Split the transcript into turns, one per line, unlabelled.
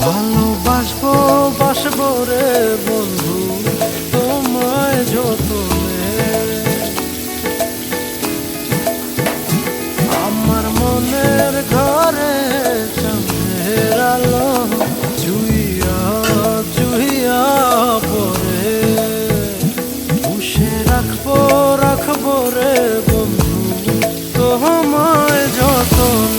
ভালোবাসবো বাসবো রে বন্ধু তোমায় যতনে, আমার মনের ঘরে চাঁদের আলো চুইয়া চুইয়া পরে, পুষে রাখবো রাখবো রে বন্ধু তোমায় যতনে।